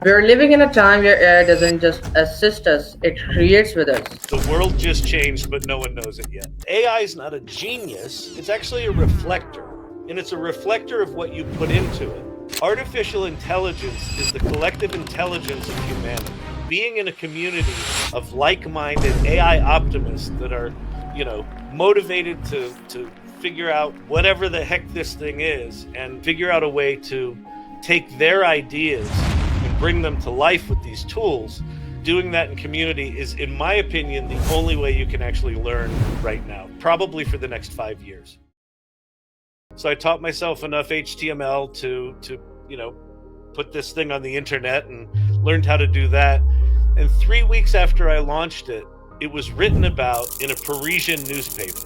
We're living in a time where AI doesn't just assist us, it creates with us. The world just changed, but no one knows it yet. AI is not a genius, it's actually a reflector. And it's a reflector of what you put into it. Artificial intelligence is the collective intelligence of humanity. Being in a community of like-minded AI optimists that are, motivated to figure out whatever the heck this thing is and figure out a way to take their ideas and bring them to life with these tools. Doing that in community is, in my opinion, the only way you can actually learn right now, probably for the next 5 years. So I taught myself enough HTML to put this thing on the internet and learned how to do that. And 3 weeks after I launched it, it was written about in a Parisian newspaper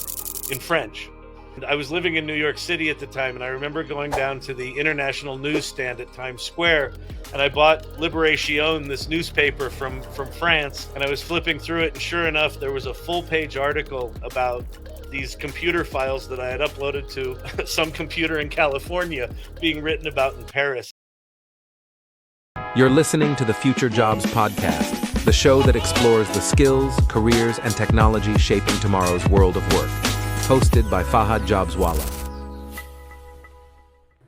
in French. I was living in New York City at the time, and I remember going down to the international newsstand at Times Square, and I bought Liberation, this newspaper from France, and I was flipping through it, and sure enough, there was a full-page article about these computer files that I had uploaded to some computer in California being written about in Paris. You're listening to the Future Jobs Podcast, the show that explores the skills, careers, and technology shaping tomorrow's world of work. Hosted by Fahad JobsWala.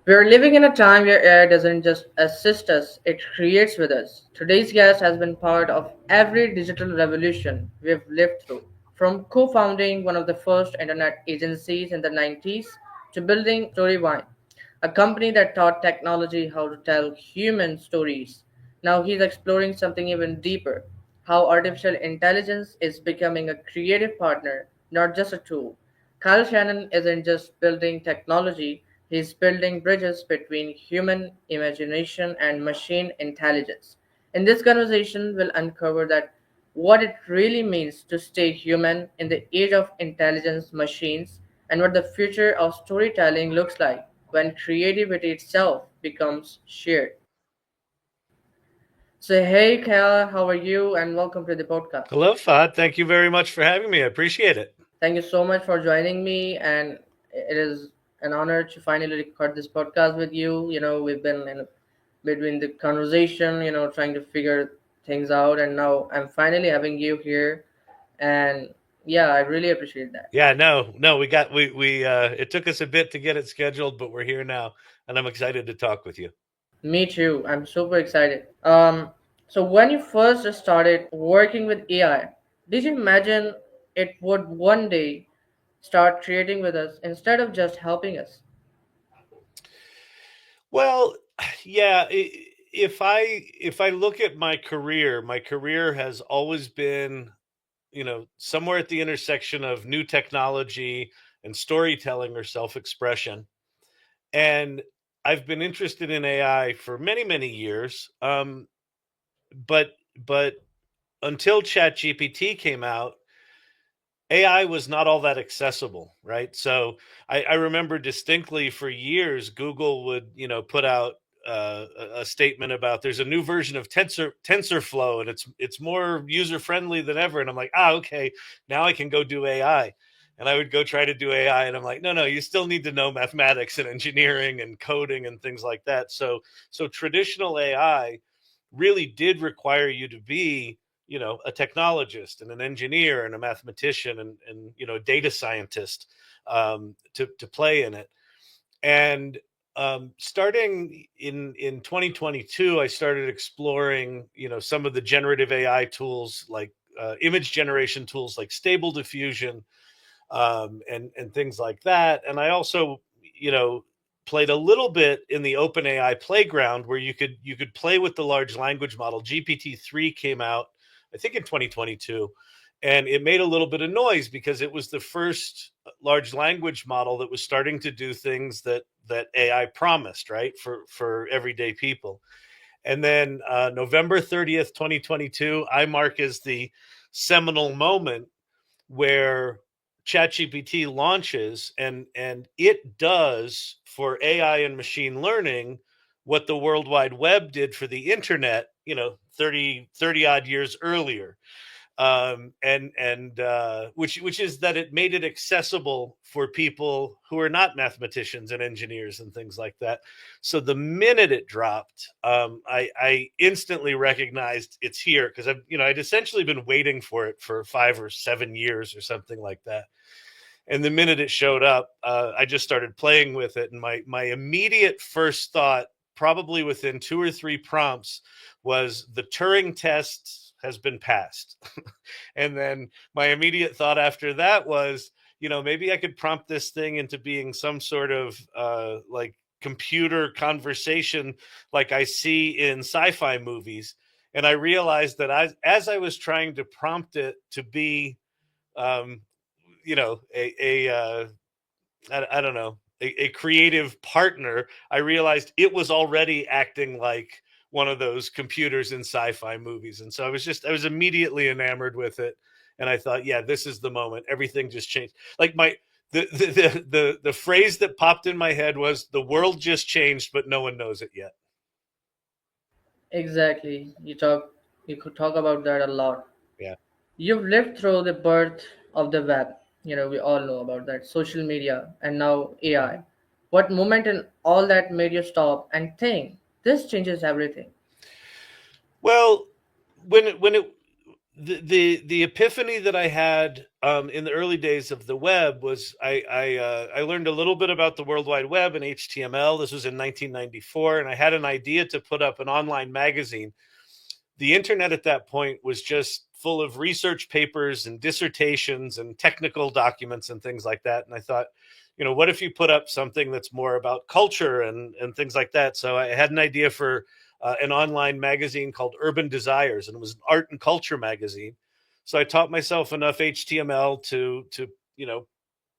We're living in a time where AI doesn't just assist us, it creates with us. Today's guest has been part of every digital revolution we've lived through, from co founding one of the first internet agencies in the 90s to building Storyvine, a company that taught technology how to tell human stories. Now he's exploring something even deeper, how artificial intelligence is becoming a creative partner, not just a tool. Kyle Shannon isn't just building technology, he's building bridges between human imagination and machine intelligence. In this conversation, we'll uncover that what it really means to stay human in the age of intelligence machines and what the future of storytelling looks like when creativity itself becomes shared. So, hey, Kyle, how are you? And welcome to the podcast. Hello, Fahad. Thank you very much for having me. I appreciate it. Thank you so much for joining me, and it is an honor to finally record this podcast with you. We've been in between the conversation, trying to figure things out, and now I'm finally having you here, and yeah, I really appreciate that. Yeah, no, we it took us a bit to get it scheduled, but we're here now, and I'm excited to talk with you. Me too. I'm super excited. So when you first started working with AI, did you imagine it would one day start creating with us instead of just helping us? Well, yeah, if I look at my career has always been, somewhere at the intersection of new technology and storytelling or self-expression. And I've been interested in AI for many, many years. But until ChatGPT came out, AI was not all that accessible, right? So I remember distinctly for years, Google would, put out a statement about there's a new version of TensorFlow, and it's more user friendly than ever. And I'm like, okay, now I can go do AI. And I would go try to do AI, and I'm like, no, you still need to know mathematics and engineering and coding and things like that. So traditional AI really did require you to be, a technologist and an engineer and a mathematician and a data scientist, to play in it. And starting in 2022, I started exploring, some of the generative AI tools like image generation tools like Stable Diffusion, and things like that. And I also, played a little bit in the OpenAI playground where you could play with the large language model. GPT-3 came out, I think, in 2022, and it made a little bit of noise because it was the first large language model that was starting to do things that AI promised, right, for everyday people. And then November 30th, 2022, I mark as the seminal moment where ChatGPT launches, and it does for AI and machine learning what the World Wide Web did for the internet, 30 odd years earlier. Which is that it made it accessible for people who are not mathematicians and engineers and things like that. So the minute it dropped, I instantly recognized it's here, because I'd essentially been waiting for it for 5 or 7 years or something like that. And the minute it showed up, I just started playing with it. And my immediate first thought, probably within 2 or 3 prompts, was the Turing test has been passed. And then my immediate thought after that was, maybe I could prompt this thing into being some sort of like computer conversation like I see in sci-fi movies. And I realized that as I was trying to prompt it to be um, I don't know, a creative partner, I realized it was already acting like one of those computers in sci-fi movies. And so I was immediately enamored with it. And I thought, yeah, this is the moment. Everything just changed. Like the phrase that popped in my head was, the world just changed, but no one knows it yet. Exactly. You could talk about that a lot. Yeah. You've lived through the birth of the web. We all know about that. Social media and now Mhm. AI. What moment in all that made you stop and think this changes everything? Well, when it the epiphany that I had in the early days of the web was, I learned a little bit about the World Wide Web and HTML. This was in 1994, and I had an idea to put up an online magazine. The internet at that point was just full of research papers and dissertations and technical documents and things like that. And I thought, what if you put up something that's more about culture and things like that? So I had an idea for an online magazine called Urban Desires, and it was an art and culture magazine. So I taught myself enough HTML to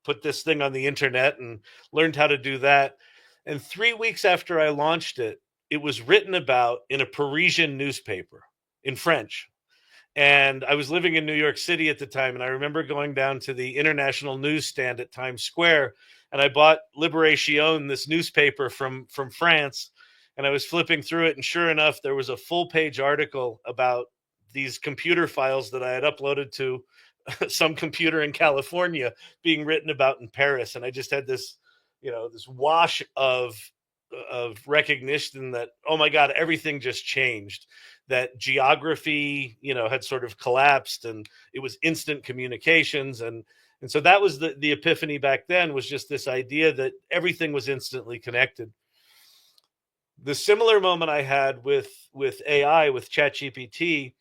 put this thing on the internet, and learned how to do that. And 3 weeks after I launched it, it was written about in a Parisian newspaper in French. And I was living in New York City at the time, and I remember going down to the International Newsstand at Times Square, and I bought Liberation, this newspaper from France, and I was flipping through it, and sure enough, there was a full page article about these computer files that I had uploaded to some computer in California being written about in Paris. And I just had this wash of recognition that, oh my God, everything just changed. That geography, had sort of collapsed, and it was instant communications. And so that was the epiphany back then, was just this idea that everything was instantly connected. The similar moment I had with AI, with ChatGPT,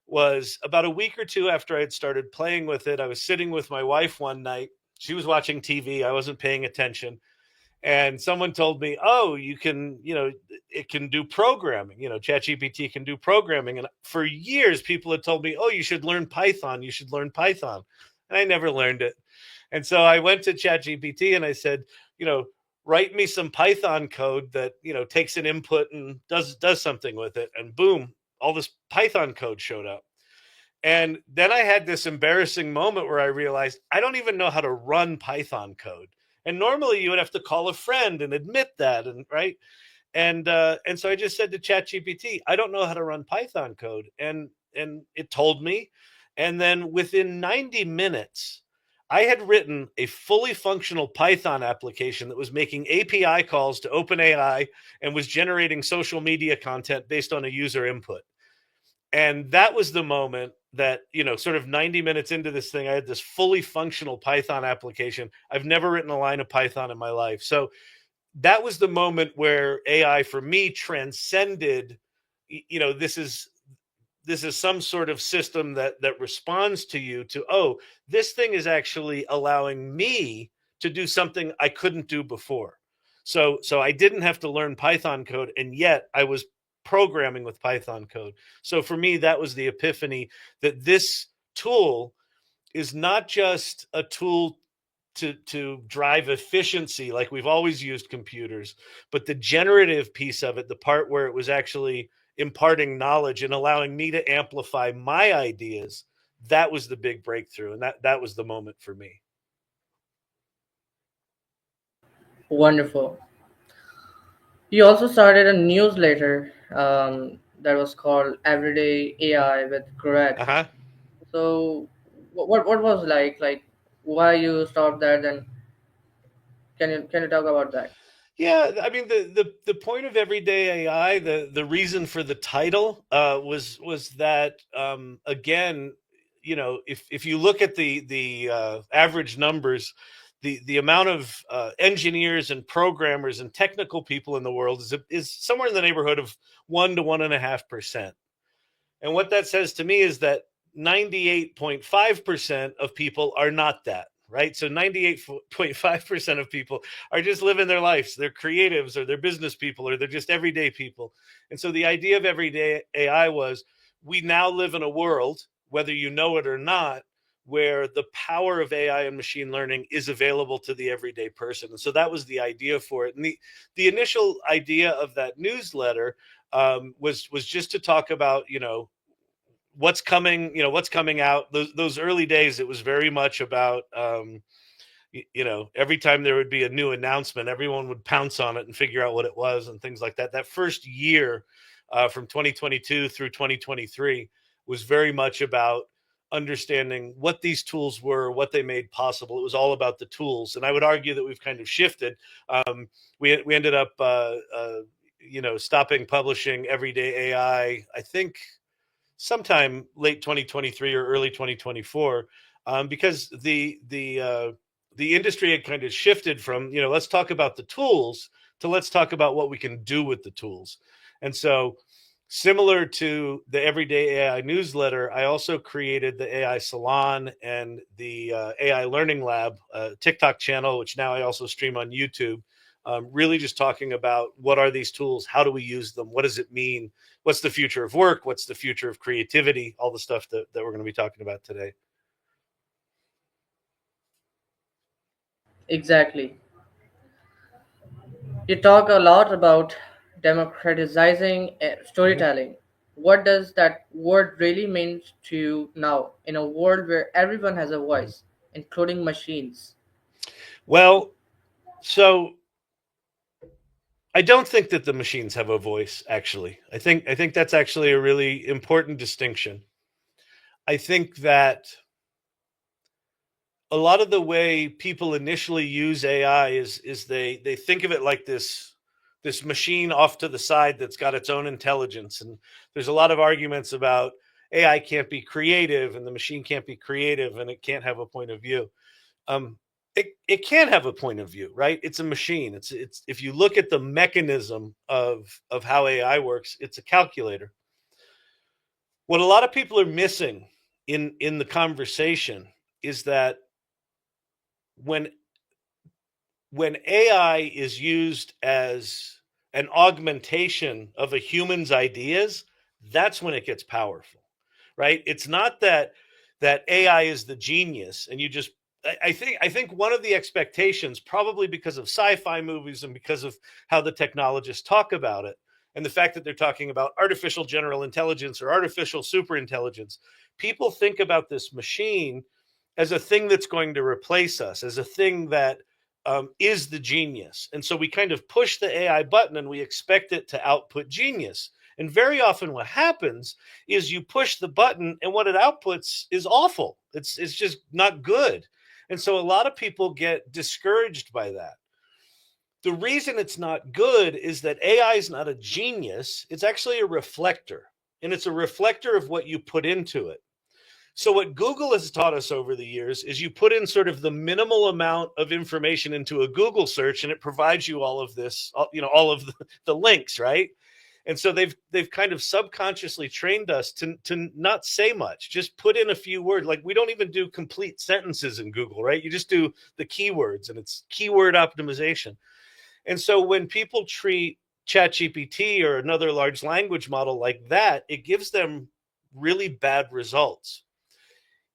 was about a week or two after I had started playing with it. I was sitting with my wife one night. She was watching TV. I wasn't paying attention, and someone told me, "Oh, you can, it can do programming. ChatGPT can do programming." And for years, people had told me, "Oh, you should learn Python. You should learn Python," and I never learned it. And so I went to ChatGPT and I said, you know, write me some Python code that takes an input and does something with it. And boom, all this Python code showed up. And then I had this embarrassing moment where I realized I don't even know how to run Python code. And normally you would have to call a friend and admit that, and right. And so I just said to ChatGPT, I don't know how to run Python code, and it told me. And then within 90 minutes, I had written a fully functional Python application that was making API calls to OpenAI and was generating social media content based on a user input. And that was the moment that, sort of 90 minutes into this thing, I had this fully functional Python application. I've never written a line of Python in my life. So that was the moment where AI for me transcended, this is some sort of system that responds to you, to, oh, this thing is actually allowing me to do something I couldn't do before. So I didn't have to learn Python code, and yet I was programming with Python code. So for me, that was the epiphany, that this tool is not just a tool to drive efficiency like we've always used computers, but the generative piece of it, the part where it was actually imparting knowledge and allowing me to amplify my ideas, that was the big breakthrough, and that was the moment for me. Wonderful. You also started a newsletter that was called Everyday AI with Greg. Uh-huh. So what was like why you stopped that? Then can you talk about that? Yeah, I mean the point of everyday AI, the reason for the title was that again, you know, if you look at the average numbers, the amount of engineers and programmers and technical people in the world is somewhere in the neighborhood of 1 to 1.5%. And what that says to me is that 98.5% of people are not that, right? So 98.5% of people are just living their lives. They're creatives or they're business people or they're just everyday people. And so the idea of everyday AI was we now live in a world, whether you know it or not, where the power of AI and machine learning is available to the everyday person. And so that was the idea for it. And the initial idea of that newsletter was just to talk about, you know, what's coming out. Those early days, it was very much about you know, every time there would be a new announcement, everyone would pounce on it and figure out what it was and things like that. That first year, from 2022 through 2023, was very much about understanding what these tools were, what they made possible. It was all about the tools, and I would argue that we've kind of shifted. We ended up you know, stopping publishing Everyday AI, I think sometime late 2023 or early 2024, because the industry had kind of shifted from, you know, let's talk about the tools to let's talk about what we can do with the tools. And so similar to the Everyday AI newsletter, I also created the AI Salon and the AI Learning Lab TikTok channel, which now I also stream on YouTube. Really just talking about what are these tools, how do we use them, what does it mean, what's the future of work, what's the future of creativity, all the stuff that we're going to be talking about today. Exactly. You talk a lot about democratizing Mhm. storytelling. What does that word really mean to you now in a world where everyone has a voice, including machines? Well, so I don't think that the machines have a voice. Actually, I think that's actually a really important distinction. I think that a lot of the way people initially use AI is they think of it like this machine off to the side that's got its own intelligence. And there's a lot of arguments about AI can't be creative and the machine can't be creative and it can't have a point of view. Um, it can have a point of view, right? It's a machine. It's if you look at the mechanism of how AI works, it's a calculator. What a lot of people are missing in the conversation is that when when AI is used as an augmentation of a human's ideas, that's when it gets powerful, right? It's not that AI is the genius, and you just. I think one of the expectations, probably because of sci-fi movies and because of how the technologists talk about it, and the fact that they're talking about artificial general intelligence or artificial super intelligence, people think about this machine as a thing that's going to replace us, as a thing that is the genius. And so we kind of push the AI button and we expect it to output genius. And very often what happens is you push the button and what it outputs is awful. It's just not good. And so a lot of people get discouraged by that. The reason it's not good is that AI is not a genius, it's actually a reflector. And it's a reflector of what you put into it. So what Google has taught us over the years is you put in sort of the minimal amount of information into a Google search and it provides you all of this, you know, all of the links, right? And so they've kind of subconsciously trained us to not say much, just put in a few words. Like we don't even do complete sentences in Google, right? You just do the keywords and it's keyword optimization. And so when people treat ChatGPT or another large language model like that, it gives them really bad results.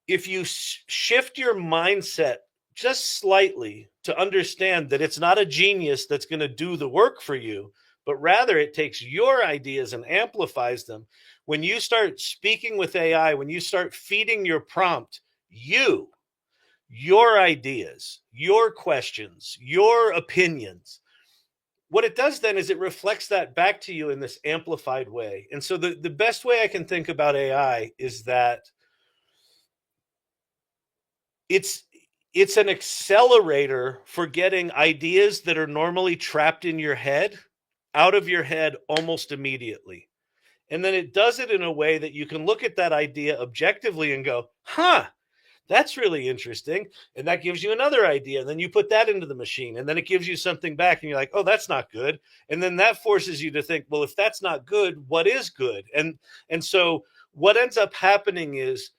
If you shift your mindset just slightly to understand that it's not a genius that's going to do the work for you, but rather it takes your ideas and amplifies them. When you start speaking with AI, when you start feeding your prompt, your ideas, your questions, your opinions, what it does then is it reflects that back to you in this amplified way. And so the best way I can think about AI is that it's it's an accelerator for getting ideas that are normally trapped in your head out of your head almost immediately. And then it does it in a way that you can look at that idea objectively and go, huh, that's really interesting. And that gives you another idea. And then you put that into the machine and then it gives you something back. And you're like, oh, that's not good. And then that forces you to think, well, if that's not good, what is good? And so what ends up happening is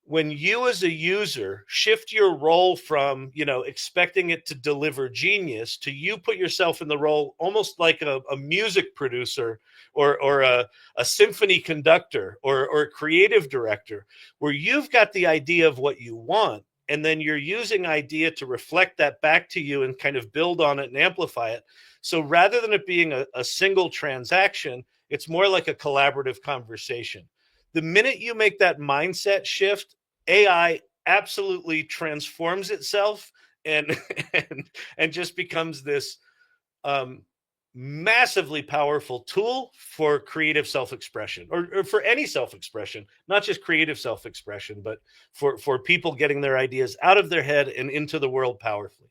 when you as a user shift your role from expecting it to deliver genius to you put yourself in the role almost like a music producer or a symphony conductor or a creative director, where you've got the idea of what you want and then you're using idea to reflect that back to you and kind of build on it and amplify it. So rather than it being a single transaction, it's more like a collaborative conversation. The minute you make that mindset shift, AI absolutely transforms itself and and just becomes this um, massively powerful tool for creative self-expression, or for any self-expression, not just creative self-expression, but for people getting their ideas out of their head and into the world powerfully.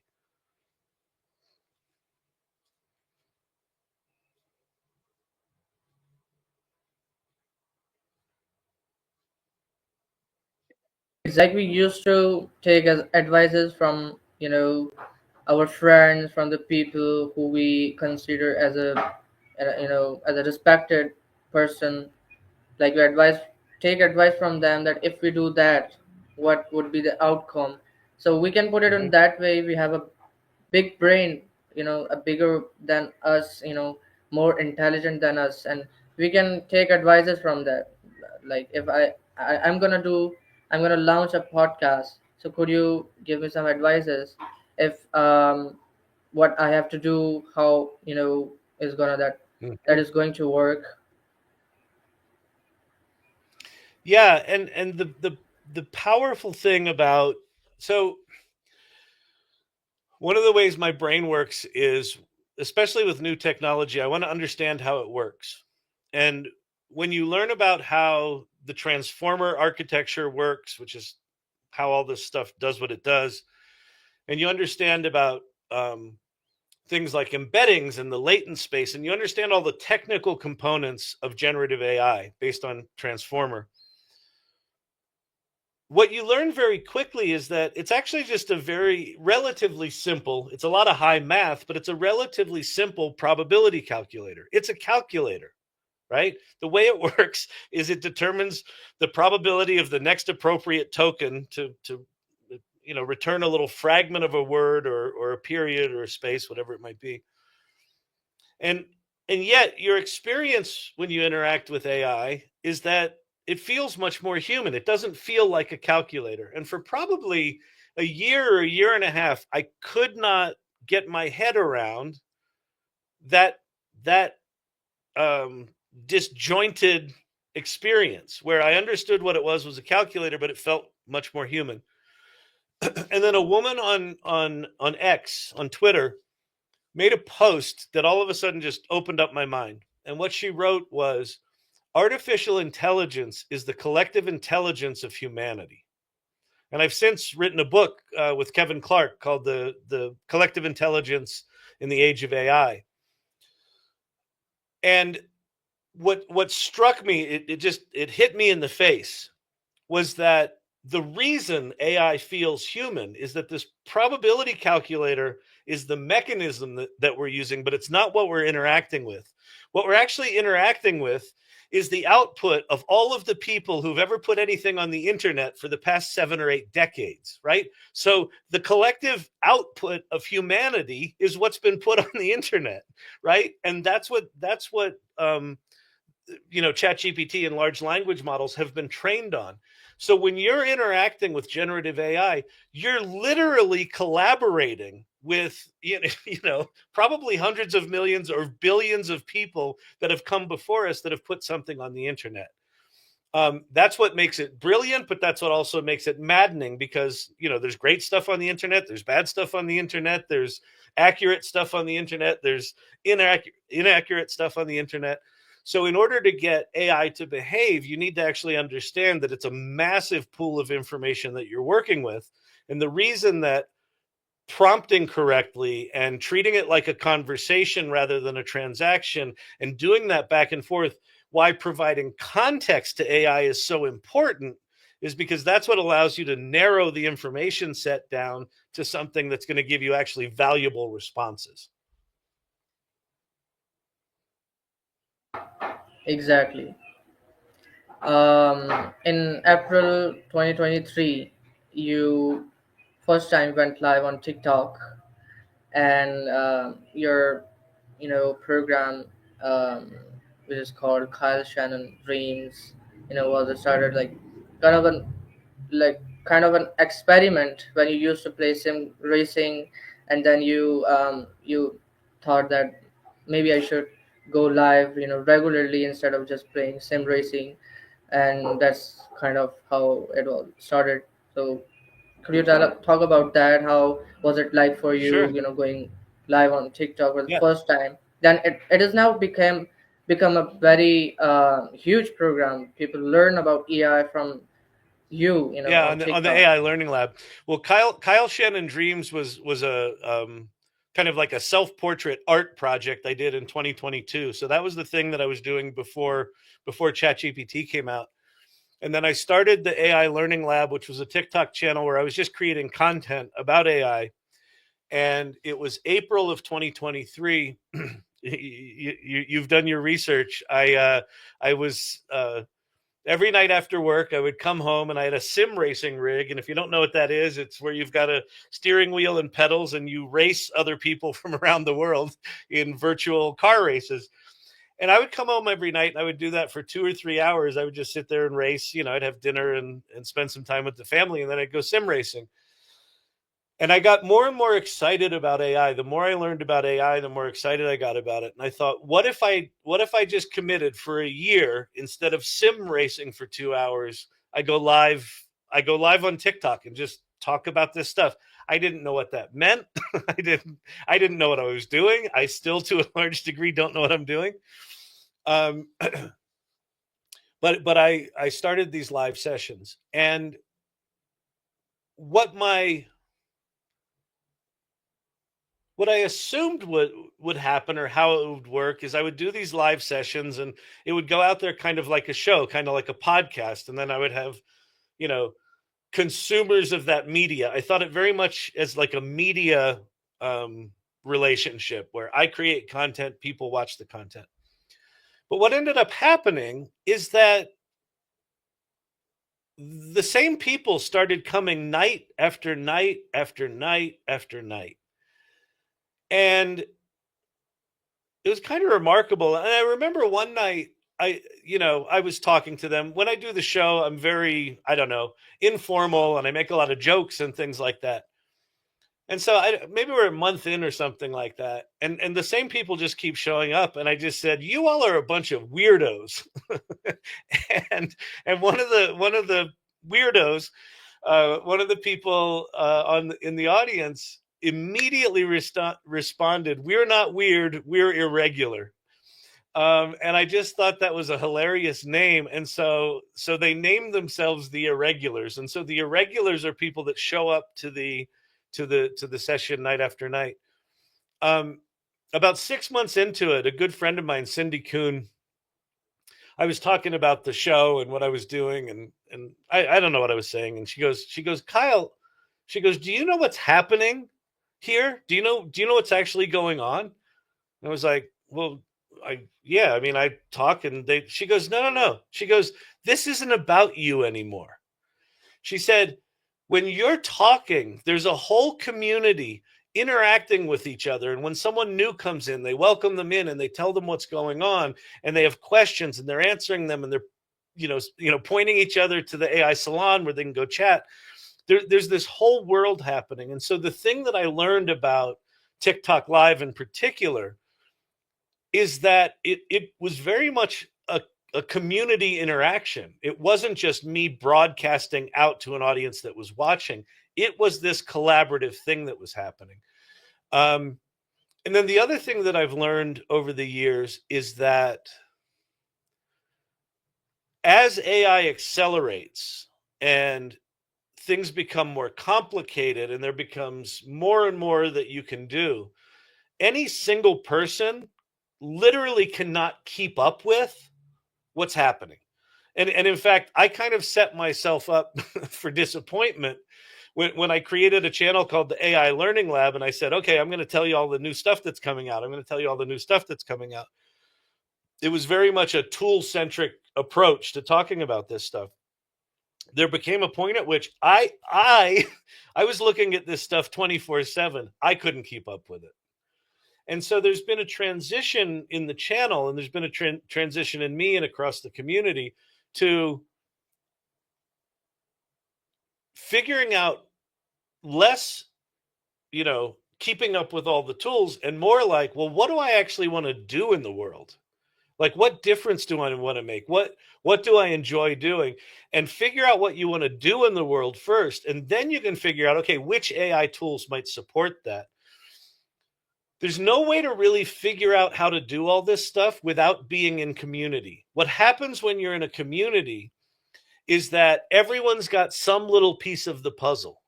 It's like we used to take as advices from our friends, from the people who we consider as as a respected person. Like we take advice from them that if we do that, what would be the outcome. So we can put it in Mhm. that way. We have a big brain, a bigger than us, more intelligent than us, and we can take advices from that. Like if I'm gonna launch a podcast, so could you give me some advices if what I have to do, how is gonna that Mhm. is going to work. Yeah, and the powerful thing about, so one of the ways my brain works is, especially with new technology, I want to understand how it works. And when you learn about how the transformer architecture works, which is how all this stuff does what it does, and you understand about things like embeddings and the latent space, and you understand all the technical components of generative AI based on transformer, what you learn very quickly is that it's actually just a very relatively simple, it's a lot of high math, but it's a relatively simple probability calculator. It's a calculator, right? The way it works is it determines the probability of the next appropriate token to return a little fragment of a word or a period or a space, whatever it might be. And and yet your experience when you interact with AI is that it feels much more human. It doesn't feel like a calculator. And for probably a year or a year and a half, I could not get my head around that that um, disjointed experience where I understood what it was a calculator, but it felt much more human. And then a woman on X, on Twitter, made a post that all of a sudden just opened up my mind. And what she wrote was, artificial intelligence is the collective intelligence of humanity. And I've since written a book with Kevin Clark called the Collective Intelligence in the Age of AI. And what struck me, it hit me in the face, was that the reason AI feels human is that this probability calculator is the mechanism that we're using, but it's not what we're interacting with. What we're actually interacting with is the output of all of the people who've ever put anything on the internet for the past 7 or 8 decades, right? So the collective output of humanity is what's been put on the internet, right? And that's what ChatGPT and large language models have been trained on. So when you're interacting with generative AI, you're literally collaborating with probably hundreds of millions or billions of people that have come before us that have put something on the internet. That's what makes it brilliant, but that's what also makes it maddening, because there's great stuff on the internet, there's bad stuff on the internet, there's accurate stuff on the internet, there's inaccurate stuff on the internet. So in order to get AI to behave, you need to actually understand that it's a massive pool of information that you're working with, And the reason that prompting correctly and treating it like a conversation rather than a transaction and doing that back and forth, why providing context to AI is so important is because that's what allows you to narrow the information set down to something that's going to give you actually valuable responses. Exactly. In April 2023, you first time went live on TikTok, and your program, um, which is called Kyle Shannon Dreams, was started like kind of an kind of an experiment when you used to play sim racing, and then you thought that maybe I should go live regularly instead of just playing sim racing, and that's kind of how it all started. So could you talk about that? How was it like for you, Sure. going live on TikTok for the Yeah. first time? Then it has now become a very huge program. People learn about AI from Yeah, on on the TikTok. AI Learning Lab. Well, Kyle Shannon Dreams was a kind of like a self portrait art project I did in 2022. So that was the thing that I was doing before ChatGPT came out. And then I started the AI Learning Lab, which was a TikTok channel where I was just creating content about AI. And it was April of 2023. You've done your research. I was every night after work, I would come home and I had a sim racing rig. And if you don't know what that is, it's where you've got a steering wheel and pedals and you race other people from around the world in virtual car races. And I would come home every night and I would do that for 2 or 3 hours. I would just sit there and race. I'd have dinner and spend some time with the family, and then I'd go sim racing. And I got more and more excited about AI. The more I learned about AI, the more excited I got about it. And I thought, what if I just committed for a year instead of sim racing for 2 hours? I go live on TikTok and just talk about this stuff. I didn't know what that meant. I didn't know what I was doing. I still, to a large degree, don't know what I'm doing. Um, but I started these live sessions, and what my what I assumed would happen, or how it would work, is I would do these live sessions and it would go out there kind of like a show, kind of like a podcast, and then I would have, you know, consumers of that media. I thought it very much as like a media um relationship where I create content, people watch the content. But what ended up happening is that the same people started coming night after night after night after night. And it was kind of remarkable. And I remember one night I was talking to them. When I do the show, I'm very, I don't know, informal, and I make a lot of jokes and things like that. And so maybe we're a month in or something like that. And the same people just keep showing up. And I just said, you all are a bunch of weirdos. And one of the weirdos, one of the people in the audience immediately responded, "We're not weird, we're irregular." And I just thought that was a hilarious name, and so they named themselves the Irregulars. And so the Irregulars are people that show up to the session night after night. Um, about 6 months into it, a good friend of mine, Cindy Kuhn, I was talking about the show and what I was doing, and I don't know what I was saying, and she goes, Kyle, she goes, do you know what's happening here? Do you know what's actually going on? And I was like, well, yeah, I mean, I talk, and she goes, no, no, no. She goes, this isn't about you anymore. She said, when you're talking, there's a whole community interacting with each other. And when someone new comes in, they welcome them in and they tell them what's going on, and they have questions and they're answering them, and they're, pointing each other to the AI salon where they can go chat. There's this whole world happening. And so the thing that I learned about TikTok Live in particular is that it was very much a community interaction. It wasn't just me broadcasting out to an audience that was watching. It was this collaborative thing that was happening. Um, and then the other thing that I've learned over the years is that as AI accelerates and things become more complicated and there becomes more and more that you can do, any single person literally cannot keep up with what's happening. And in fact, I kind of set myself up for disappointment when I created a channel called the AI Learning Lab, and I said, okay, I'm going to tell you all the new stuff that's coming out. I'm going to tell you all the new stuff that's coming out. It was very much a tool-centric approach to talking about this stuff. There became a point at which I was looking at this stuff 24/7. I couldn't keep up with it. And so there's been a transition in the channel, and there's been a transition in me and across the community to figuring out less, keeping up with all the tools, and more like, well, what do I actually want to do in the world? Like, what difference do I want to make? What do I enjoy doing? And figure out what you want to do in the world first, and then you can figure out, okay, which AI tools might support that. There's no way to really figure out how to do all this stuff without being in community. What happens when you're in a community is that everyone's got some little piece of the puzzle.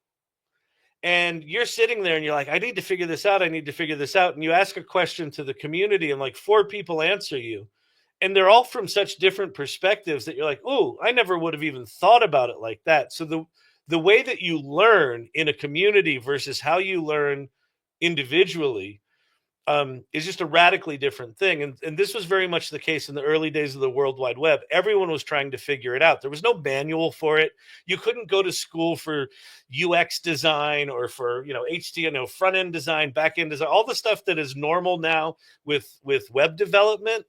And you're sitting there and you're like, I need to figure this out. I need to figure this out. And you ask a question to the community and like 4 people answer you. And they're all from such different perspectives that you're like, oh, I never would have even thought about it like that. So the way that you learn in a community versus how you learn individually is just a radically different thing. And this was very much the case in the early days of the World Wide Web. Everyone was trying to figure it out. There was no manual for it. You couldn't go to school for UX design or for, HTML, front end design, back end design, all the stuff that is normal now with web development.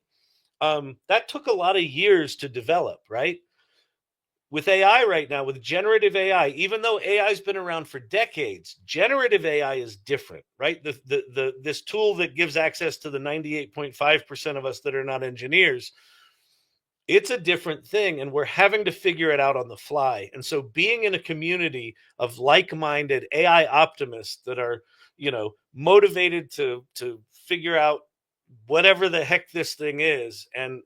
That took a lot of years to develop, right? With AI right now, with generative AI, even though AI has been around for decades, generative AI is different, right? This tool that gives access to the 98.5% of us that are not engineers, it's a different thing, and we're having to figure it out on the fly. And so being in a community of like-minded AI optimists that are, motivated to figure out whatever the heck this thing is and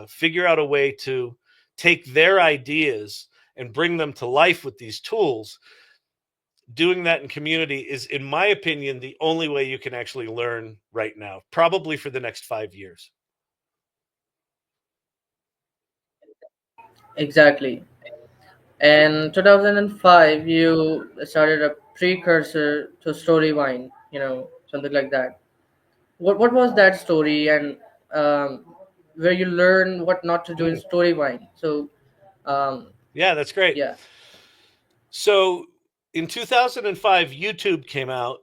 figure out a way to take their ideas and bring them to life with these tools, doing that in community is, in my opinion, the only way you can actually learn right now, probably for the next 5 years. Exactly. In 2005, you started a precursor to Storywine, something like that. What was that story, and where you learn what not to do in Storywine? So, Yeah, that's great. yeah. So in 2005, YouTube came out,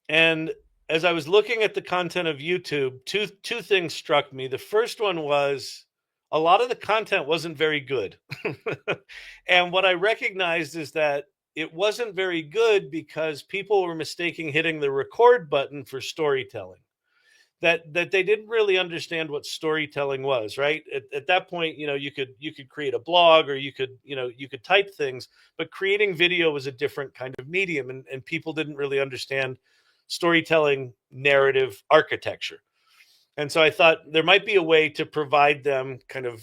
and as I was looking at the content of YouTube, two things struck me. The first one was a lot of the content wasn't very good. And what I recognized is that it wasn't very good because people were mistaking hitting the record button for storytelling. That they didn't really understand what storytelling was, right? At that point, you could create a blog, or you could type things, but creating video was a different kind of medium, and people didn't really understand storytelling narrative architecture. And so I thought there might be a way to provide them kind of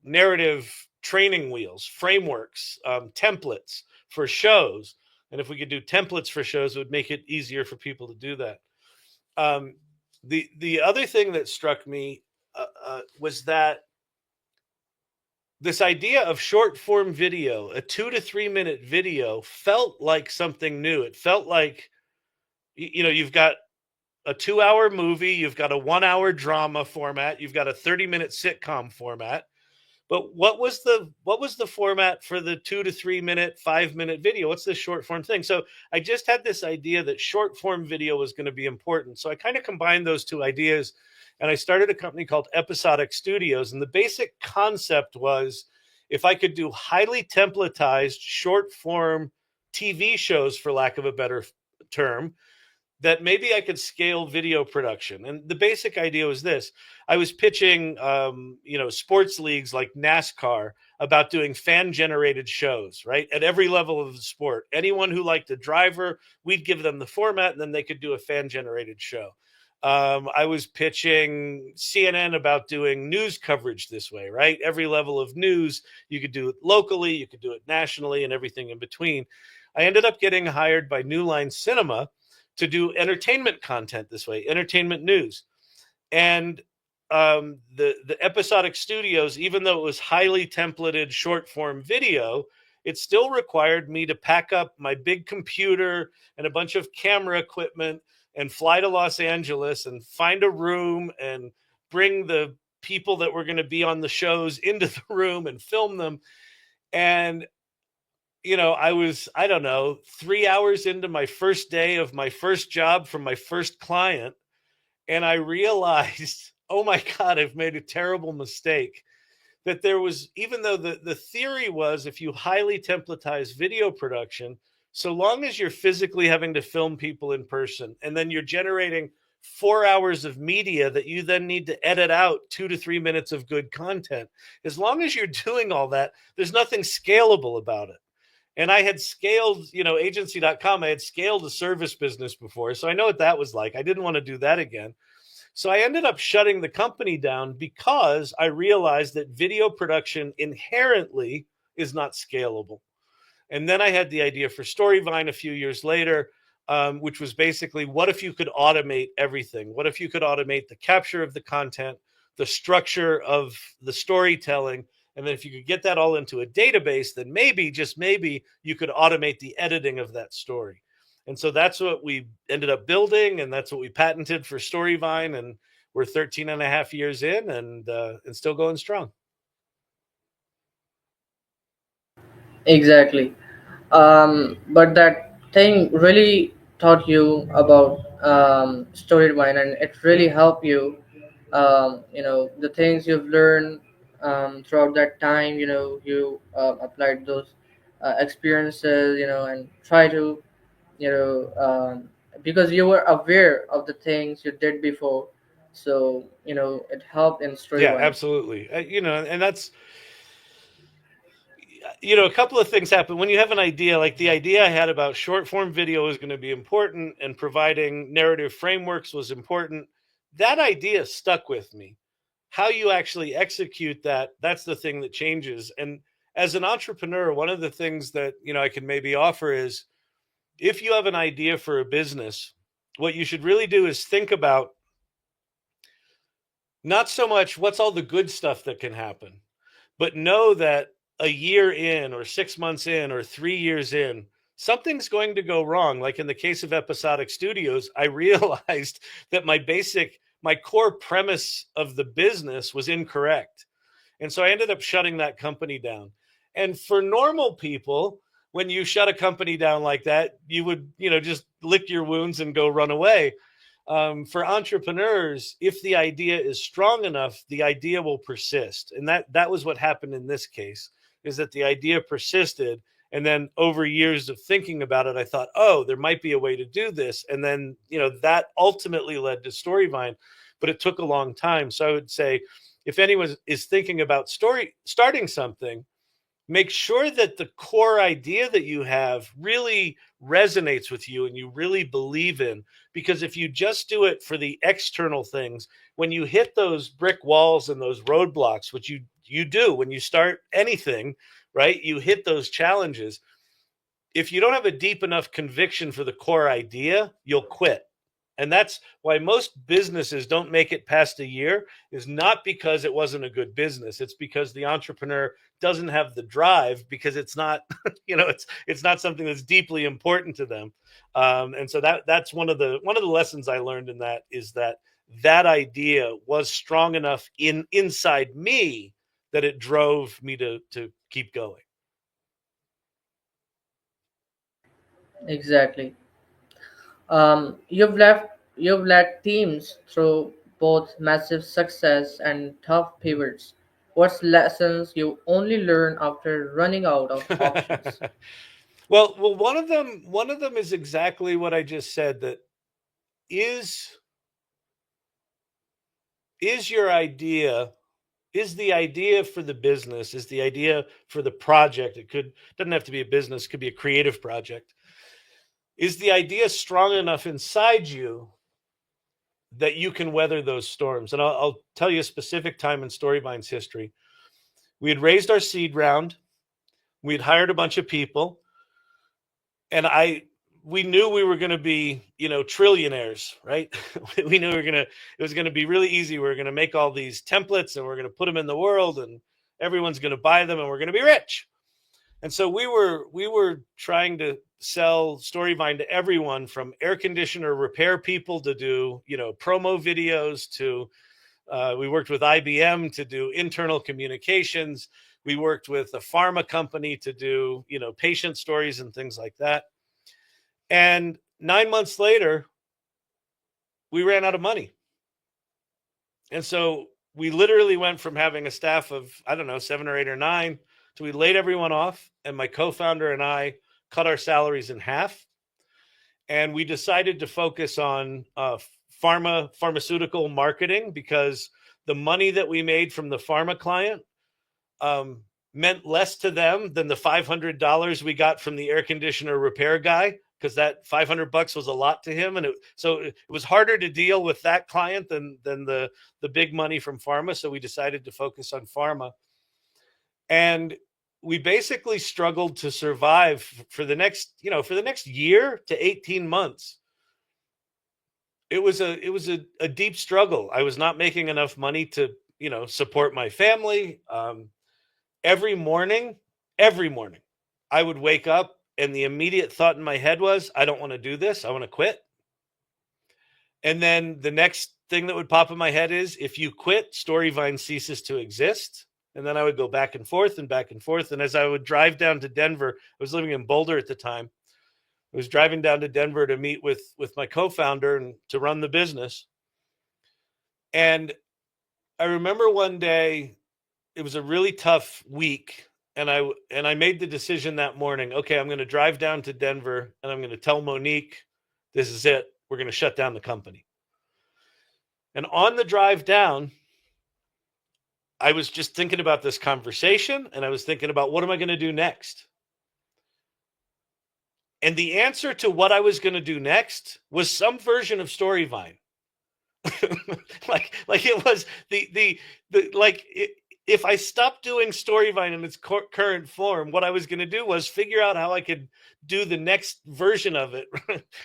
narrative training wheels, frameworks, templates for shows. And if we could do templates for shows, it would make it easier for people to do that. The other thing that struck me was that this idea of short form video, a 2 to 3 minute video, felt like something new. It felt like, you've got a 2-hour movie, you've got a 1-hour drama format, you've got a 30-minute sitcom format. But what was the format for the 2 to 3 minute, 5-minute video? What's this short form thing? So I just had this idea that short form video was going to be important. So I kind of combined those two ideas, and I started a company called Episodic Studios. And the basic concept was, if I could do highly templatized short form TV shows, for lack of a better term, that maybe I could scale video production. And the basic idea was this. I was pitching, sports leagues like NASCAR about doing fan-generated shows, right? At every level of the sport. Anyone who liked a driver, we'd give them the format, and then they could do a fan-generated show. I was pitching CNN about doing news coverage this way, right? Every level of news, you could do it locally, you could do it nationally, and everything in between. I ended up getting hired by New Line Cinema to do entertainment content this way, entertainment news. And the episodic studios, even though it was highly templated short form video, it still required me to pack up my big computer and a bunch of camera equipment and fly to Los Angeles and find a room and bring the people that were going to be on the shows into the room and film them. And I don't know, 3 hours into my first day of my first job from my first client, and I realized, oh my God, I've made a terrible mistake. That there was, even though the theory was if you highly templatize video production, so long as you're physically having to film people in person and then you're generating 4 hours of media that you then need to edit out 2 to 3 minutes of good content, as long as you're doing all that, there's nothing scalable about it. And I had scaled, agency.com, I had scaled a service business before. So I know what that was like. I didn't want to do that again. So I ended up shutting the company down because I realized that video production inherently is not scalable. And then I had the idea for Storyvine a few years later, which was basically, what if you could automate everything? What if you could automate the capture of the content, the structure of the storytelling? And then if you could get that all into a database, then maybe, just maybe, you could automate the editing of that story. And so that's what we ended up building, and that's what we patented for Storyvine. And we're 13 and a half years in, and still going strong. Exactly. But that thing really taught you about storyline, and it really helped you. The things you've learned throughout that time. You applied those experiences. And try to because you were aware of the things you did before, so it helped in Yeah, storyline. absolutely. And that's, a couple of things happen when you have an idea. Like the idea I had about short form video is going to be important, and providing narrative frameworks was important. That idea stuck with me. How you actually execute that, that's the thing that changes. And as an entrepreneur, one of the things that I can maybe offer is, if you have an idea for a business, what you should really do is think about not so much what's all the good stuff that can happen, but know that a year in, or 6 months in, or 3 years in, something's going to go wrong. Like in the case of Episodic Studios, I realized that my core premise of the business was incorrect. And so I ended up shutting that company down. And for normal people, when you shut a company down like that, you would, just lick your wounds and go run away. For entrepreneurs, if the idea is strong enough, the idea will persist. And that was what happened in this case, is that the idea persisted. And then over years of thinking about it, I thought, oh, there might be a way to do this. And then, that ultimately led to Storyvine, but it took a long time. So I would say, if anyone is thinking about starting something, make sure that the core idea that you have really resonates with you and you really believe in. Because if you just do it for the external things, when you hit those brick walls and those roadblocks, which you do when you start anything, right? You hit those challenges. If you don't have a deep enough conviction for the core idea, you'll quit. And that's why most businesses don't make it past a year, is not because it wasn't a good business. It's because the entrepreneur doesn't have the drive, because it's not, it's not something that's deeply important to them. And so that's one of the lessons I learned in that, is that idea was strong enough inside me that it drove me to keep going. Exactly. You've led teams through both massive success and tough pivots. What's lessons you only learn after running out of options? Well, one of them is exactly what I just said. That is is your idea, is the idea for the business, is the idea for the project. Doesn't have to be a business, could be a creative project. Is the idea strong enough inside you that you can weather those storms. And I'll tell you a specific time in Storyvine's history. We had raised our seed round. We'd hired a bunch of people, and we knew we were going to be, trillionaires, right? We knew it was going to be really easy. We were going to make all these templates and we're going to put them in the world and everyone's going to buy them and we're going to be rich. And so we were trying to sell Storyvine to everyone, from air conditioner repair people to do, promo videos, to we worked with IBM to do internal communications. We worked with a pharma company to do, patient stories and things like that. And 9 months later, we ran out of money. And so we literally went from having a staff of, I don't know, 7 or 8 or 9, to we laid everyone off. And my co-founder and I cut our salaries in half. And we decided to focus on pharmaceutical marketing, because the money that we made from the pharma client meant less to them than the $500 we got from the air conditioner repair guy, because that $500 was a lot to him. And so it was harder to deal with that client than the big money from pharma. So we decided to focus on pharma. And we basically struggled to survive for the next year to 18 months. It was a deep struggle. I was not making enough money to, support my family. Every morning, I would wake up and the immediate thought in my head was, I don't want to do this. I want to quit. And then the next thing that would pop in my head is, if you quit, Storyvine ceases to exist. And then I would go back and forth and back and forth. And as I would drive down to Denver, I was living in Boulder at the time. I was driving down to Denver to meet with my co-founder and to run the business. And I remember one day, it was a really tough week. And I made the decision that morning, okay, I'm going to drive down to Denver and I'm going to tell Monique, this is it. We're going to shut down the company. And on the drive down, I was just thinking about this conversation, and I was thinking about, what am I going to do next? And the answer to what I was going to do next was some version of Storyvine. like it was if I stopped doing Storyvine in its current form, what I was going to do was figure out how I could do the next version of it.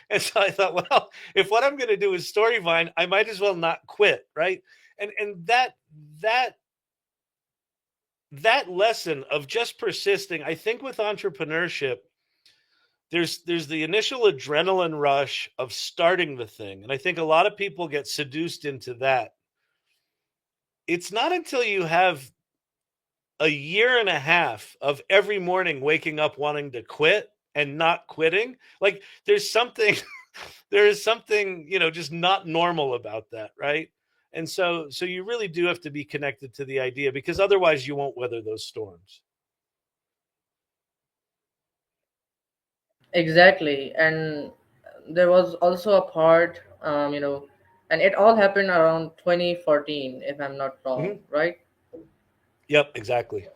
And so I thought, well, if what I'm going to do is Storyvine, I might as well not quit, right? And that lesson of just persisting, I think with entrepreneurship, there's the initial adrenaline rush of starting the thing. And I think a lot of people get seduced into that. It's not until you have a year and a half of every morning waking up wanting to quit and not quitting, like there is something, just not normal about that, right? And so you really do have to be connected to the idea, because otherwise you won't weather those storms. Exactly. And there was also a part, and it all happened around 2014, if I'm not wrong, Mm-hmm. right? Yep, exactly.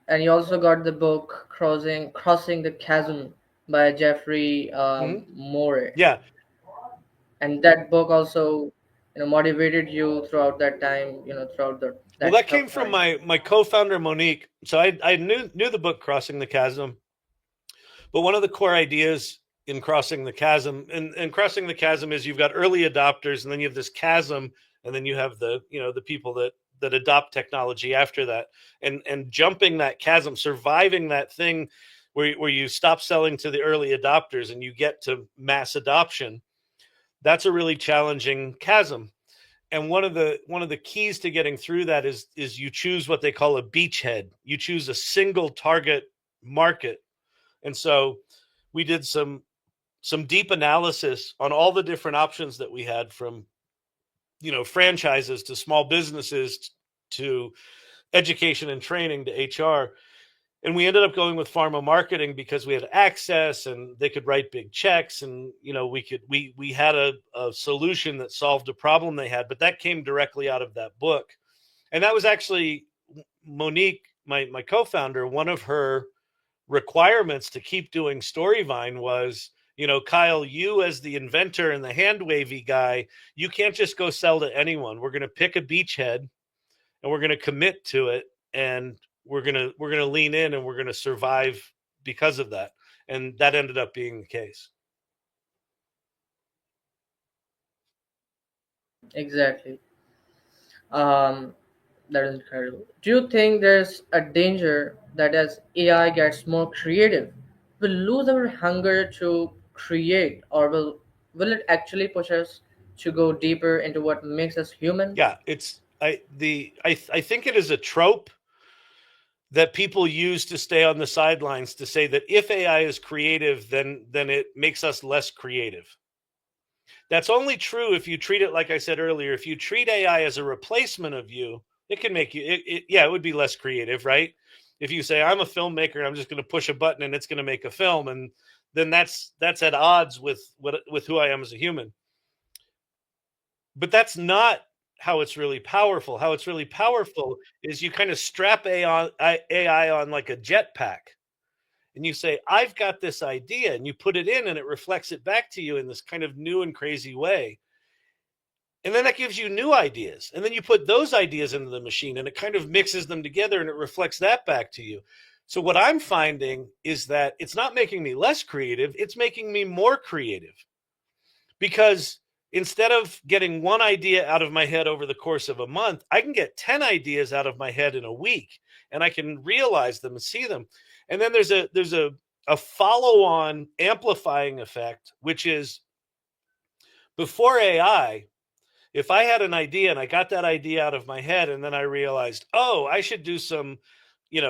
And you also got the book Crossing the Chasm by Jeffrey Moore. Yeah. And that book also, motivated you throughout that time, throughout Well, that that came tough from time. my co-founder Monique. So I knew the book Crossing the Chasm, but one of the core ideas in Crossing the Chasm, and Crossing the Chasm, is you've got early adopters, and then you have this chasm, and then you have the people that adopt technology after that, and jumping that chasm, surviving that thing where you stop selling to the early adopters and you get to mass adoption. That's a really challenging chasm. And one of the keys to getting through that is you choose what they call a beachhead. You choose a single target market. And so we did some deep analysis on all the different options that we had, from franchises to small businesses to education and training to HR. And we ended up going with pharma marketing because we had access and they could write big checks, and we had a solution that solved a problem they had. But that came directly out of that book. And that was actually Monique, my co-founder. One of her requirements to keep doing Storyvine was Kyle, you as the inventor and the hand wavy guy, you can't just go sell to anyone. We're going to pick a beachhead and we're going to commit to it, and we're going to lean in, and we're going to survive because of that. And that ended up being the case. Exactly. Um, that is incredible. Do you think there's a danger that as AI gets more creative, we'll lose our hunger to create, or will it actually push us to go deeper into what makes us human? Yeah, it's I think it is a trope that people use to stay on the sidelines to say that if AI is creative, then it makes us less creative. That's only true if you treat it like I said earlier. If you treat AI as a replacement of you, it can make you. Yeah, it would be less creative, right? If you say I'm a filmmaker, and I'm just going to push a button and it's going to make a film, and then that's at odds with who I am as a human. But that's not how it's really powerful. How it's really powerful is you kind of strap AI on like a jetpack, and you say, I've got this idea, and you put it in, and it reflects it back to you in this kind of new and crazy way. And then that gives you new ideas. And then you put those ideas into the machine, and it kind of mixes them together, and it reflects that back to you. So what I'm finding is that it's not making me less creative, it's making me more creative. Because instead of getting one idea out of my head over the course of a month, I can get 10 ideas out of my head in a week, and I can realize them and see them. And then there's a follow-on amplifying effect, which is before AI, if I had an idea and I got that idea out of my head, and then I realized, oh, I should do some,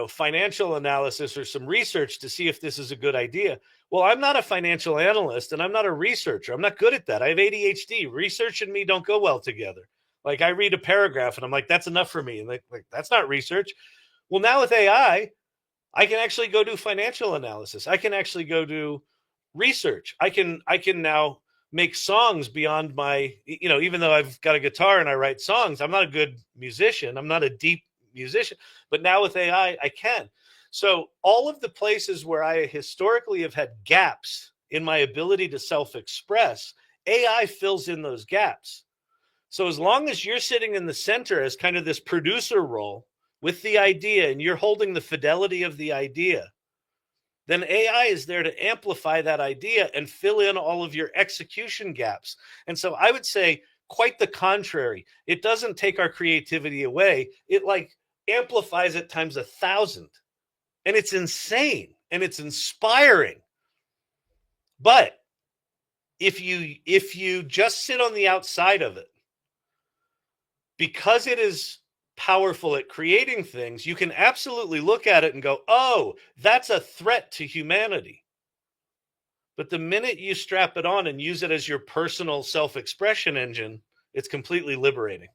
financial analysis or some research to see if this is a good idea. Well, I'm not a financial analyst and I'm not a researcher. I'm not good at that. I have ADHD. Research and me don't go well together. Like I read a paragraph and I'm like, that's enough for me. And like that's not research. Well, now with AI, I can actually go do financial analysis. I can actually go do research. I can now make songs beyond my, even though I've got a guitar and I write songs, I'm not a good musician. I'm not a deep musician, but now with AI, I can. So all of the places where I historically have had gaps in my ability to self-express, AI fills in those gaps. So as long as you're sitting in the center as kind of this producer role with the idea, and you're holding the fidelity of the idea, then AI is there to amplify that idea and fill in all of your execution gaps. And so I would say quite the contrary. It doesn't take our creativity away. It like amplifies it times 1,000. And it's insane and it's inspiring. But if you just sit on the outside of it, because it is powerful at creating things, you can absolutely look at it and go, oh, that's a threat to humanity. But the minute you strap it on and use it as your personal self-expression engine, it's completely liberating.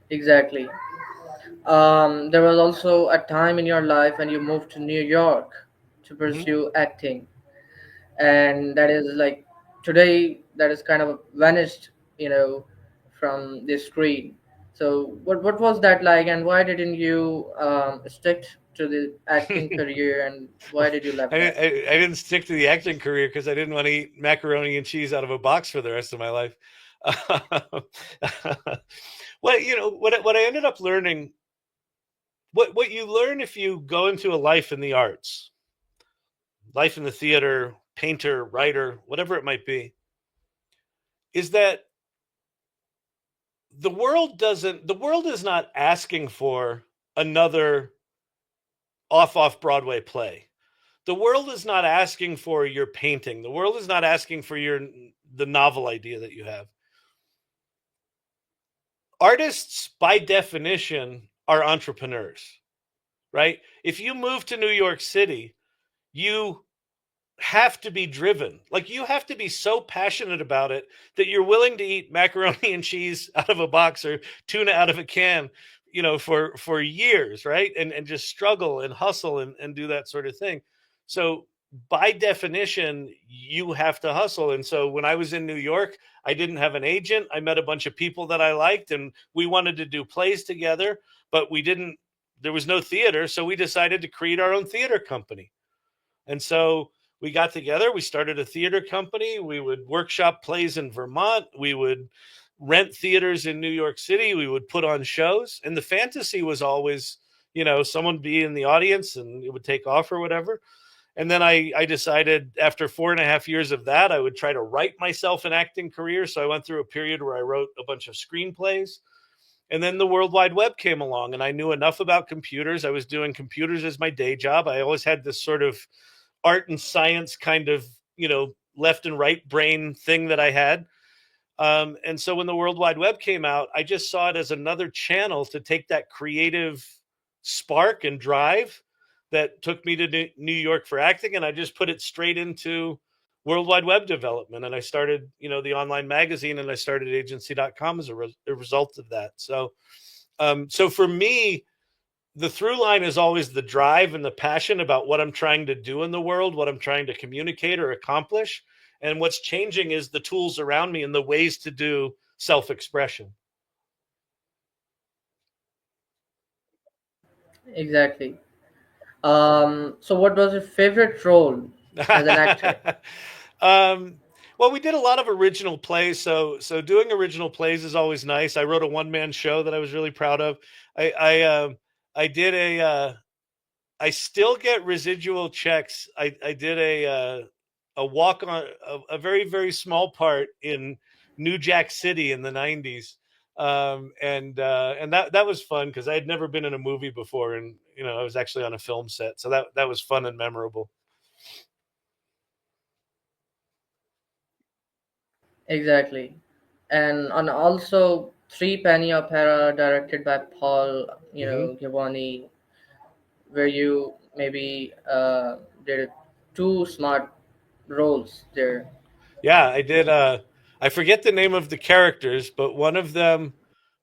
Exactly. There was also a time in your life when you moved to New York to Mm-hmm. pursue acting, and that is like today that is kind of vanished, from the screen. So what was that like, and why didn't you stick to the acting career, and why did you I, left that? I, I didn't stick to the acting career because I didn't want to eat macaroni and cheese out of a box for the rest of my life. Well, what I ended up learning, what you learn if you go into a life in the arts, life in the theater, painter, writer, whatever it might be, is that the world is not asking for another off Broadway play. The world is not asking for your painting. The world is not asking for the novel idea that you have. Artists by definition are entrepreneurs, right? If you move to New York City, you have to be driven. Like you have to be so passionate about it that you're willing to eat macaroni and cheese out of a box or tuna out of a can, for years, right? And just struggle and hustle and do that sort of thing. So by definition, you have to hustle. And so when I was in New York, I didn't have an agent. I met a bunch of people that I liked, and we wanted to do plays together, but we didn't there was no theater, so we decided to create our own theater company. And so we got together, we started a theater company, we would workshop plays in Vermont, we would rent theaters in New York City, we would put on shows. And the fantasy was always, someone be in the audience and it would take off or whatever. And then I decided after 4.5 years of that, I would try to write myself an acting career. So I went through a period where I wrote a bunch of screenplays. And then the World Wide Web came along and I knew enough about computers. I was doing computers as my day job. I always had this sort of art and science kind of, left and right brain thing that I had. And so when the World Wide Web came out, I just saw it as another channel to take that creative spark and drive that took me to New York for acting. And I just put it straight into World Wide Web development. And I started, the online magazine, and I started agency.com as a result of that. So for me, the through line is always the drive and the passion about what I'm trying to do in the world, what I'm trying to communicate or accomplish. And what's changing is the tools around me and the ways to do self-expression. Exactly. So what was your favorite role as an actor? um, well, we did a lot of original plays, so doing original plays is always nice. I wrote a one-man show that I was really proud of. I did I still get residual checks. I did a walk on a very very small part in New Jack City in the '90s, and that was fun because I had never been in a movie before, and I was actually on a film set, so that was fun and memorable. Exactly. And also Three Penny Opera directed by Paul, Hmm. Giovanni, where you maybe did two smart roles there. Yeah, I did. I forget the name of the characters, but one of them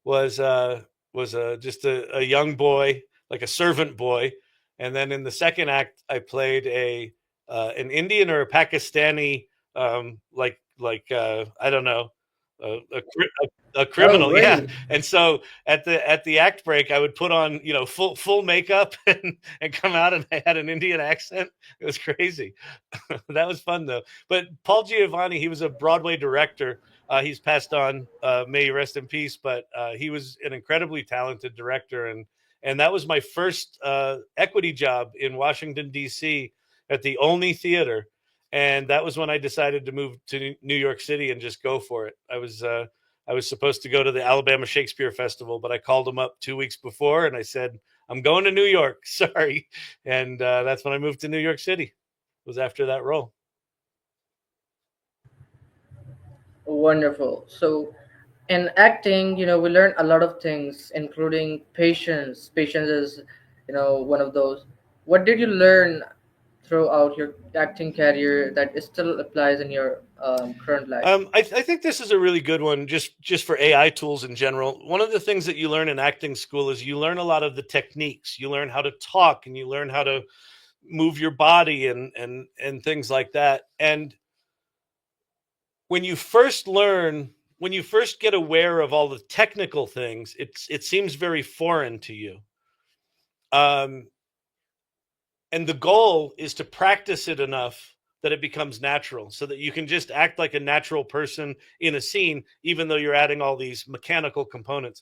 was uh, was just a young boy, like a servant boy, and then in the second act, I played a an Indian or a Pakistani, I don't know, a Oh, criminal, yeah. really? And so at the act break, I would put on full makeup and come out, and I had an Indian accent. It was crazy. That was fun though. But Paul Giovanni, he was a Broadway director. He's passed on. May he rest in peace. But he was an incredibly talented director, and that was my first equity job in Washington D.C. at the only theater. And that was when I decided to move to New York City and just go for it. I was supposed to go to the Alabama Shakespeare Festival, but I called him up 2 weeks before and I said, "I'm going to New York. Sorry." And that's when I moved to New York City. Was after that role. Wonderful. So in acting, we learn a lot of things, including patience. Patience is, one of those. What did you learn throughout your acting career that still applies in your current life? I think this is a really good one, just for AI tools in general. One of the things that you learn in acting school is you learn a lot of the techniques. You learn how to talk, and you learn how to move your body and things like that. And when you first learn, when you first get aware of all the technical things, it seems very foreign to you. Um, and the goal is to practice it enough that it becomes natural so that you can just act like a natural person in a scene, even though you're adding all these mechanical components.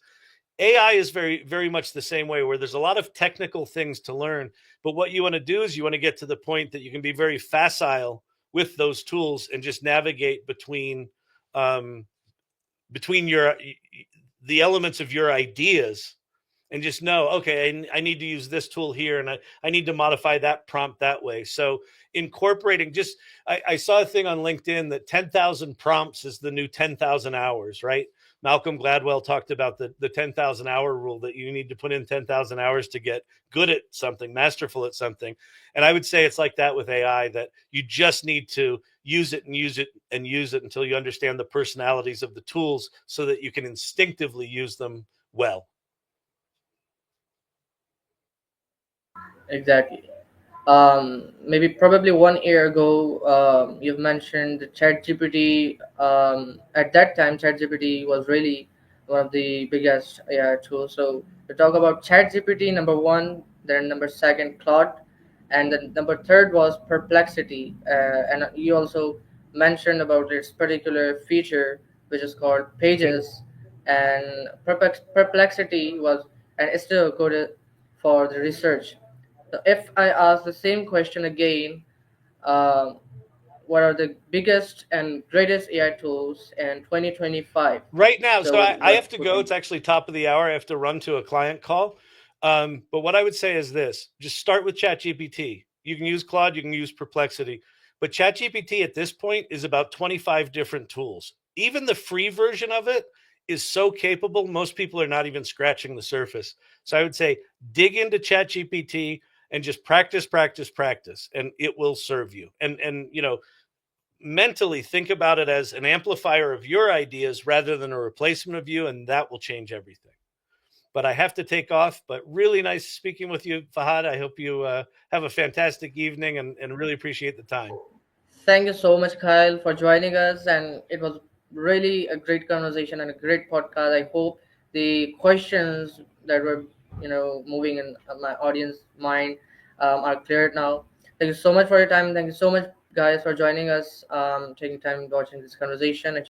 AI is very very much the same way, where there's a lot of technical things to learn, but what you want to do is you want to get to the point that you can be very facile with those tools and just navigate um, between the elements of your ideas, and just know, okay, I need to use this tool here, and I need to modify that prompt that way. So incorporating just, I saw a thing on LinkedIn that 10,000 prompts is the new 10,000 hours, right? Malcolm Gladwell talked about the 10,000 hour rule, that you need to put in 10,000 hours to get good at something, masterful at something. And I would say it's like that with AI, that you just need to use it and use it and use it until you understand the personalities of the tools so that you can instinctively use them well. Exactly. Maybe probably 1 year ago, you've mentioned the ChatGPT. At that time, ChatGPT was really one of the biggest AI tools. So we talk about ChatGPT number one, then number second Claude, and then number third was Perplexity. And you also mentioned about its particular feature, which is called Mhm. Pages, and Perplexity was and is still coded for the research. So if I ask the same question again, um, what are the biggest and greatest AI tools in 2025? Right now, so So I what have to would go. be? It's actually top of the hour. I have to run to a client call. But what I would say is this: just start with ChatGPT. You can use Claude, you can use Perplexity, but ChatGPT at this point is about 25 different tools. Even the free version of it is so capable, most people are not even scratching the surface. So I would say dig into ChatGPT and just practice, practice, practice, and it will serve you. And mentally think about it as an amplifier of your ideas rather than a replacement of you, and that will change everything. But I have to take off. But really nice speaking with you, Fahad. I hope you have a fantastic evening and really appreciate the time. Thank you so much, Kyle, for joining us, and it was really a great conversation and a great podcast. I hope the questions that were, moving in my audience mind are cleared now. Thank you so much for your time. Thank you so much, guys, for joining us, taking time watching this conversation.